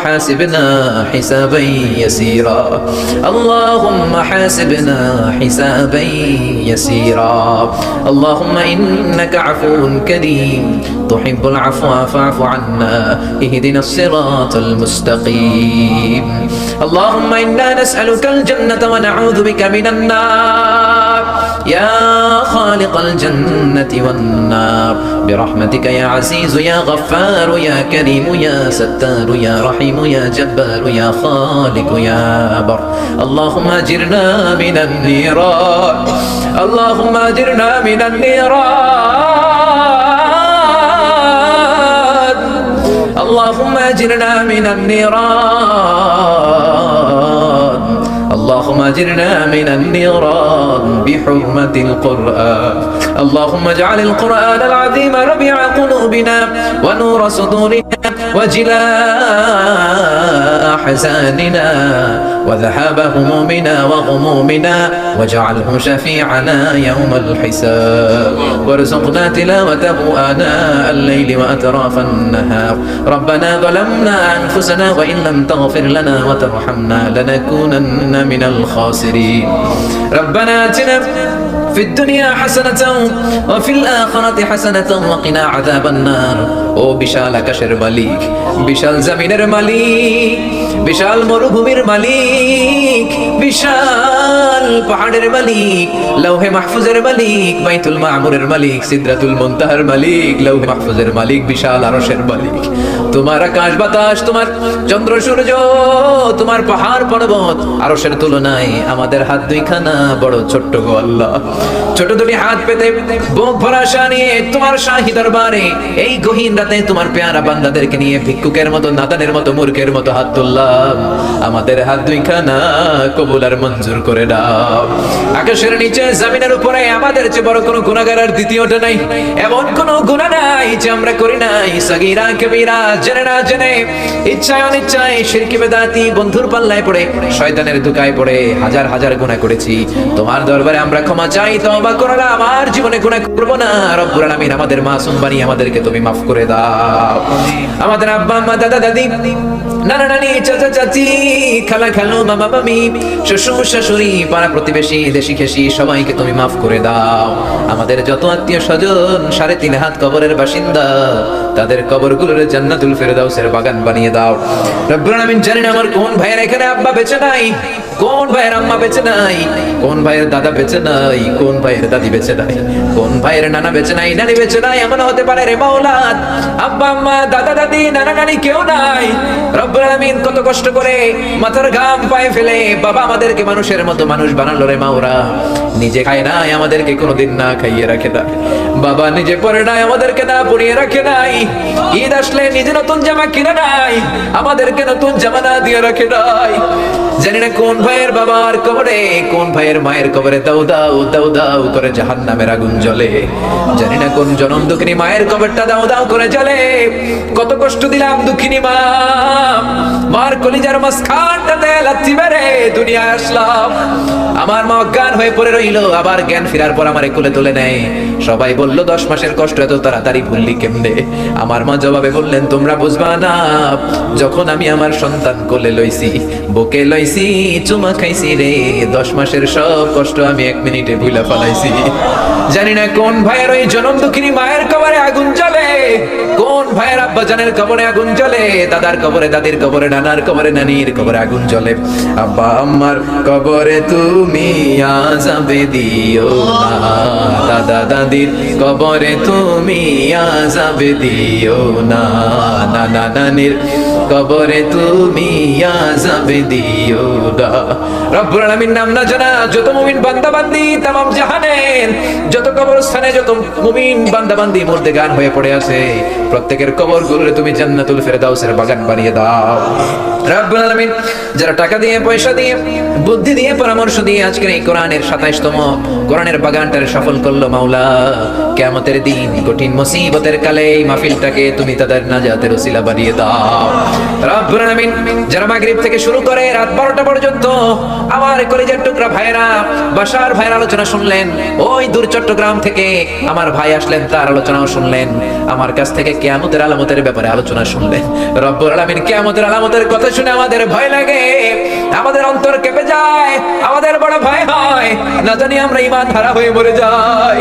حاسبنا حسابا يسيرا اللهم حاسبنا حسابا يسيرا اللهم إنك عفو كريم تحب العفو فاعف عنا اهدنا الصراط المستقيم اللهم إنا نسألك الجنة ونعوذ بك من النار يا خالق الجنة والنار برحمتك يا عزيز يا غفار يا كريم يا ستار يا رحيم يا جبار يا خالق يا بر اللهم أجرنا من النيران اللهم أجرنا من النيران اللهم أجرنا من النيران اللهم أجرنا من النيران بحرمة القرآن اللهم اجعل القرآن العظيم ربيع قلوبنا ونور صدورنا وجلاء أحزاننا وذهاب همومنا وغمومنا واجعله شفيعنا يوم الحساب وارزقنا تلاوته آناء الليل وأطراف النهار ربنا ظلمنا أنفسنا وإن لم تغفر لنا وترحمنا لنكونن من الخاسرين ربنا آتنا في الدنيا حسنة وفي الآخرة حسنة وقنا عذاب النار ও বিশাল আকাশের মালিক বিশাল জমিনের মালিক বিশাল মরুভূমির মালিক বিশাল পাহাড়ের মালিক লৌহে মাহফুজের মালিক বাইতুল মামুরের মালিক সিদরাতুল মুনতাহার মালিক লৌহে মাহফুজের মালিক বিশাল আরশের মালিক তোমার আকাশ বাতাস তোমার চন্দ্র সূর্য তোমার পাহাড় পর্বত আরশের তুলনায় আমাদের হাত দুইখানা বড় ছোট্ট গো আল্লাহ ছোট দুটি হাত পেতে বুক ভরা আশা নিয়ে তোমার শাহী দরবারে এই গহীন রাতে তোমার পেয়ারা বান্দাদেরকে নিয়ে ভিক্ষুকের মতো নাদানের মতো মূর্খের মতো হাত তুললাম আমাদের হাত দুইখানা কবুল আর মঞ্জুর করে দাও আকাশের নিচে জমিনের উপরে আমাদের চেয়ে বড় কোনো গুনাহগার আর দ্বিতীয়টা নাই এমন কোনো গুনাহ নাই যে আমরা করি নাই সগীরা কবিরা জেনে না জেনে ইচ্ছায় অনিচ্ছায় শিরকি বেদাতি বন্ধুর পাল্লায় পড়ে শয়তানের ধোঁকায় পড়ে হাজার হাজার গুনাহ করেছি তোমার দরবারে আমরা ক্ষমা চাই তওবা করো না আমার জীবনে গুনাহ করব না রব্বুল আলামিন আমাদের মাসুম বানিয়ে আমাদেরকে তুমি মাফ করে দাও আমাদের আব্বা আম্মা দাদা দাদি নানা নানি চাচা চাচি খালা খালু মামা মামি শ্বশুর শাশুড়ি পাড়া প্রতিবেশী দেশি খেসি সবাইকে তুমি মাফ করে দাও আমাদের যত আত্মীয় স্বজন 3.5 হাত কবরের বাসিন্দা তাদের কবরগুলোর জান্নাতুল ফেরদাউসের বাগান বানিয়ে দাও রব্বুল আলামিন জানেন আমার কোন ভাইয়ের এখানে আব্বা বেঁচে নাই কোন ভাইয়ের আম্মা বেঁচে নাই কোন ভাইয়ের দাদা বেঁচে নাই কোন ভাইয়ের দাদি বেঁচে নাই কোন ভাইয়ের নানা বেঁচে নাই নানি বেঁচে নাই এমন হতে পারে রে মাওলা আব্বা আম্মা দাদা দাদি নানা নানি কেউ নাই রব্বুল আলামিন কত কষ্ট করে মাথার ঘাম পায়ে ফেলে বাবা আমাদেরকে মানুষের মতো মানুষ বানালো রে মাওরা নিজে খায় নাই আমাদেরকে কোনোদিন না খাইয়ে রাখে না বাবা নিজে পরে নাই আমাদেরকে না পরিয়ে রাখে নাই ঈদ আসলে নিজে নতুন জামা কিনে নাই আমাদেরকে নতুন জামা না দিয়ে রাখে নাই জানি না কোন ভাইয়ের বাবার কবরে কোন ভাইয়ের মায়ের কবরে দাও দাও দাও দাও করে জাহান্নামের আগুন জ্বলে জানি না কোন জনম দুঃখিনী মায়ের কবরটা দাও দাও করে জ্বলে কত কষ্ট দিলাম দুঃখিনী মা মার কলিজার মাঝখানটাতে লাথি মেরে দুনিয়ায় আসলাম আমার মা অজ্ঞান হয়ে পড়ে রইল আবার জ্ঞান ফেরার পর আমারে কোলে তুলে নেয় সবাই বলল 10 মাসের কষ্ট এত তাড়াতাড়ি ভুললি কেমনে আমার মা জবাবে বললেন তোমরা বুঝবা না যখন আমি আমার সন্তান কোলে লইছি বুকে লইছি চুমা খাইছি রে 10 মাসের সব কষ্ট আমি 1 মিনিটে ভুলে ফেলাইছি জানি না কোন ভাইয়ের ওই জনম দুঃখিনী মায়ের কবরে আগুন জ্বলে কোন ভাইয়ের আব্বা জানের কবরে আগুন জ্বলে দাদার কবরে দাদির কবরে নানার কবরে নানির কবরে আগুন জ্বলে আব্বা আম্মার কবরে তুমি আযাবে দিও না দাদা দাদির কবরে তুমি আযাবে দিও না নানা নানির কবরে তুমি আযাবে দিও না রব্বুল আলামিন নাম না জানা যত মুমিন বান্দা বান্দি तमाम জাহানের যত কবরস্থানে যত মুমিন বান্দা বান্দি মুর্দেগান হয়ে পড়ে আছে প্রত্যেকের কবরগুলোরে তুমি জান্নাতুল ফেরদাউসের বাগান বানিয়ে দাও রব্বুল আলামিন যারা টাকা দিয়ে, পয়সা দিয়ে, বুদ্ধি দিয়ে, পরামর্শ দিয়ে আজকের এই কোরআনের 27তম কোরআনের বাগানটারে সফল করলো মাওলা, কিয়ামতের দিন কঠিন মুসিবতের কালে এই মাহফিলটাকে তুমি তাদের নাজাতের ওসিলা বানিয়ে দাও। রব্বুল আলামিন যারা মাগরিব থেকে শুরু করে রাত 12টা পর্যন্ত আমার কলিজার টুকরা ভাইরা, বাসার ভাইয়ের আলোচনা শুনলেন, ওই দূর চট্টগ্রাম থেকে আমার ভাই আসলেন, তার আলোচনাও শুনলেন, আমার কাছ থেকে কিয়ামতের আলামতের ব্যাপারে আলোচনা শুনলেন। রব্বুল আলামিন কিয়ামতের আলামতের কথা শুনে আমাদের ভয় লাগে, আমাদের অন্তর কেঁপে যায়, আমাদের বড় ভয় হয়, না জানি আমরা ঈমান হারা হয়ে মরে যাই।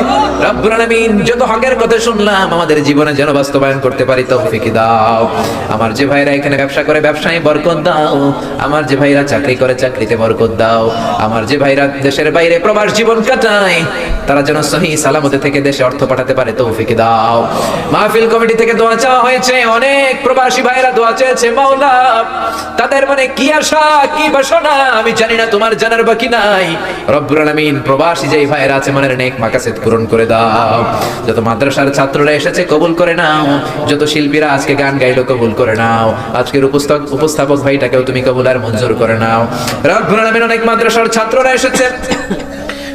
রব্বুল আলামিন যত হকের কথা শুনলাম আমাদের জীবনে যেন বাস্তবায়ন করতে পারি তৌফিক দাও। আমার যে ভাইরা এখানে ব্যবসা করে ব্যবসায় বরকত দাও, আমার যে ভাইরা চাকরি করে চাকরিতে বরকত দাও, আমার যে ভাইরা দেশের বাইরে প্রবাস জীবন কাটায় তারা যেন সহি সালামতে থেকে দেশে অর্থ পাঠাতে পারে তৌফিক দাও। মাহফিল কমিটি থেকে দোয়া চাওয়া হয়েছে, অনেক প্রবাসী ভাইরা দোয়া চেয়েছে মাওলা, তাদের মানে কি আশা কি বাসনা আমি জানি না, তোমার জানার বাকি নাই। রব্বুল আলামিন প্রবাসী যেই ভাইরা আছে মনের নেক মাকাসিদ পূরণ করে দাও। যত মাদ্রাসার ছাত্ররা এসেছে কবুল করে নাও, যত শিল্পীরা আজকে গান গাইলো কবুল করে নাও, আজকের উপস্থাপক ভাইটাকেও তুমি কবুল আর মঞ্জুর করে নাও। রব্বুল আলামিন অনেক মাদ্রাসার ছাত্ররা এসেছে,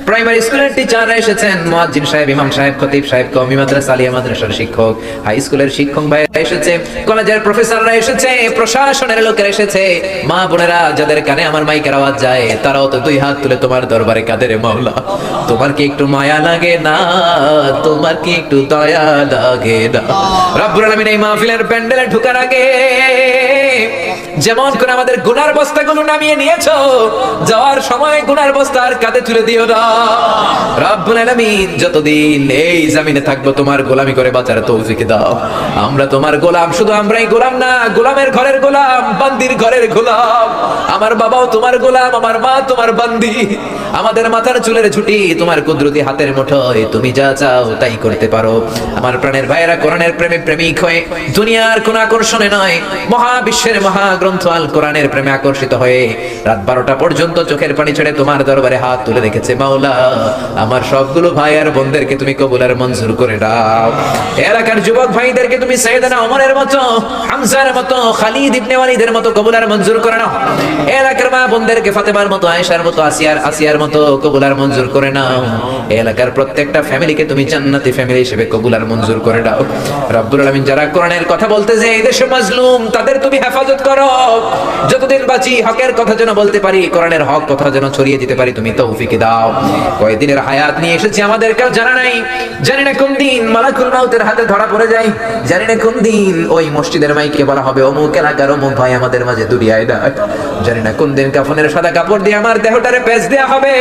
প্রাইমারি স্কুলের টিচাররা এসেছেন, মুয়াজ্জিন সাহেব, ইমাম সাহেব, খতিব সাহেব, কওমি মাদ্রাসা, আলিয়া মাদ্রাসার শিক্ষক, হাই স্কুলের শিক্ষক ভাইরা এসেছে, কলেজের প্রফেসররা এসেছে, প্রশাসনের লোকেরা এসেছে, মা বোনেরা যাদের কানে আমার মাইকের আওয়াজ যায় তারাও তো দুই হাত তুলে তোমার দরবারে কাঁদে রে মাওলা। তোমার কি একটু মায়া লাগে না? তোমার কি একটু দয়া লাগে না? রব্বুল আলামিন এই মাহফিলের প্যান্ডেলে ঢোকার আগে যেমন করে আমাদের গুনার বস্তাগুলো নামিয়ে নিয়েছো, যাওয়ার সময় গুনার বস্তা আর কাঁধে তুলে দিও না। রব্বুল আলামিন যতদিন এই জমিনে থাকবো তোমার গোলামি করে বাঁচার তৌফিক দাও। আমরা তোমার গোলাম, শুধু আমরাই গোলাম না, গোলামের ঘরের গোলাম, বান্দির ঘরের গোলাম। আমার বাবাও তোমার গোলাম, আমার মা তোমার বান্দি, আমাদের মাথার চুলের ঝুঁটি তোমার কুদরতি হাতের মুঠোয়, তুমি যা চাও তাই করতে পারো। আমার প্রাণের ভাইয়েরা কোরআনের প্রেমে প্রেমিক হয়ে দুনিয়ার কোন আকর্ষণে নয়, মহাবিশ্বের মহাগ্রন্থ আল কোরআনের প্রেমে আকর্ষিত হয়ে রাত 12টা পর্যন্ত চোখের পানি ছেড়ে তোমার দরবারে হাত তুলে রেখেছে মাওলা। আমার সবগুলো ভাই আর বোনদেরকে তুমি কবুল আর মঞ্জুর করে দাও। এলাকার যুবক ভাইদেরকে তুমি সাইয়েদনা ওমরের মতো, হামজার মতো, খালিদ ইবনে ওয়ালিদের মতো কবুল আর মঞ্জুর করে নাও। এলাকার মা বোনদেরকে ফাতেমার মতো, আয়েশার মতো, আসিয়ার মতো কবুল আর মঞ্জুর করে নাও। এলাকার প্রত্যেকটা ফ্যামিলিকে তুমি জান্নাতি ফ্যামিলি হিসেবে কবুল আর মঞ্জুর করে দাও। রব্বুল আলামিন যারা কোরআনের কথা বলতে যে এই দেশে মাজলুম তাদের তুমি হেফাজত করো, যতদিন বাঁচি হকের কথা যেন বলতে পারি, কোরআনের হক কথা যেন ছড়িয়ে দিতে পারি তুমি তৌফিক দাও। কয়দিনের হায়াত নিয়ে এসেছি আমাদের কেউ জানা নাই, জানি না কোন দিন মালাকুল মাউতের হাতে ধরা পড়ে যাই, জানি না কোন দিন ওই মসজিদের মাইকে বলা হবে অমুক এলাকার অমুক ভাই আমাদের মাঝে দুনিয়ায় ডাক, জানি না কোন দিন কাফনের সাদা কাপড় দিয়ে আমার দেহটারে পেঁচ দেয়া হবে।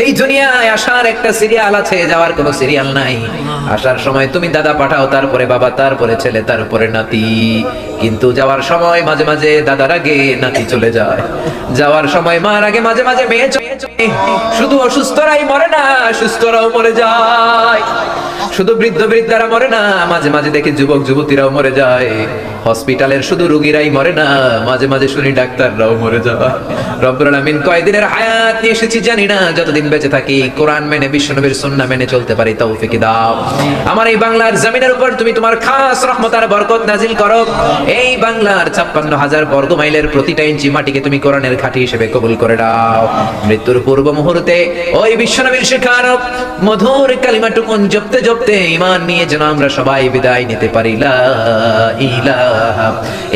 এই দুনিয়ায় আসার একটা সিরিয়াল আছে, যাওয়ার কোনো সিরিয়াল নাই। আসার সময় তুমি দাদা পাঠাও, তারপরে বাবা, তারপরে ছেলে, তারপরে নাতি, কিন্তু যাওয়ার সময় মাঝে মাঝে দাদার আগে নাতি চলে যায়, যাওয়ার সময় মার আগে মাঝে মাঝে মেয়ে চলে। শুধু অসুস্থরাই মরে না, সুস্থরাও মরে যায়। শুধু বৃদ্ধ বৃদ্ধারা মরে না, মাঝে মাঝে দেখি যুবক যুবতীরাও মরে যায়। হসপিটালের শুধু রোগীরাই মরে না, মাঝে মাঝে শুনি ডাক্তাররাও মরে যায়। রব্বুল আলামিন কয়দিনের হায়াত নিয়ে এসেছি জানি না, যতদিন বেঁচে থাকি কোরআন মেনে, বিশ্বনবীর সুন্নাহ মেনে চলতে পারি তৌফিক দাও। আমার এই বাংলার জমিনের উপর তুমি তোমার খাস রহমত আর বরকত নাজিল করো। এই বাংলার 56,000 বর্গ মাইলের প্রতিটা ইঞ্চি মাটিকে তুমি কোরআনের ঘাঁটি হিসেবে কবুল করে দাও। মৃত্যুর পূর্ব মুহূর্তে ওই বিশ্বনবীর শেখানো মধুর কালিমাটুকুন জপতে জপতে ঈমান নিয়ে যেন আমরা সবাই বিদায় নিতে পারি। লা ইলাহা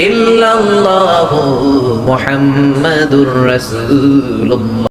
ইল্লাল্লাহু মুহাম্মাদুর রাসূলুল্লাহ।